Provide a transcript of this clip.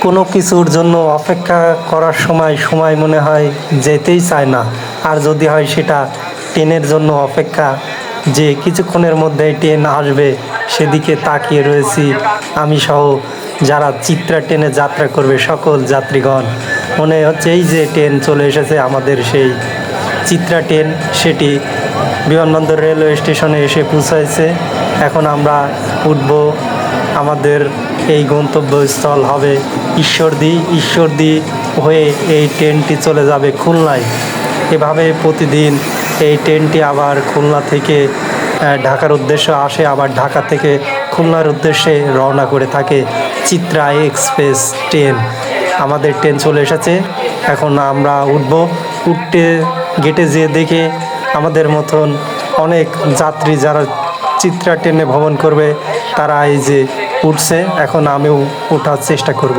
কোনো কিছুর জন্য অপেক্ষা করার সময় মনে হয় যেতেই চায় না। আর যদি হয় সেটা ট্রেনের জন্য অপেক্ষা, যে কিছুক্ষণের মধ্যে ট্রেন আসবে সেদিকে তাকিয়ে রয়েছি আমি সহ যারা চিত্রা ট্রেনে যাত্রা করবে সকল যাত্রীগণ। মনে হচ্ছে এই যে ট্রেন চলে এসেছে আমাদের সেই চিত্রা ট্রেন, সেটি বিমানবন্দর রেলওয়ে স্টেশনে এসে পৌঁছাইছে। এখন আমরা উঠব, আমাদের এই গন্তব্যস্থল হবে ঈশ্বরদী হয়ে এই ট্রেনটি চলে যাবে খুলনায়। এভাবে প্রতিদিন এই ট্রেনটি আবার খুলনা থেকে ঢাকার উদ্দেশ্যে আসে, আবার ঢাকা থেকে খুলনার উদ্দেশ্যে রওনা করে থাকে চিত্রা এক্সপ্রেস ট্রেন। আমাদের ট্রেন চলে এসেছে, এখন আমরা উঠতে গেটে যেয়ে দেখে আমাদের মতন অনেক যাত্রী যারা চিত্রা ট্রেনে ভ্রমণ করবে তারা এই যে উঠছে। এখন আমিও ওঠার চেষ্টা করব।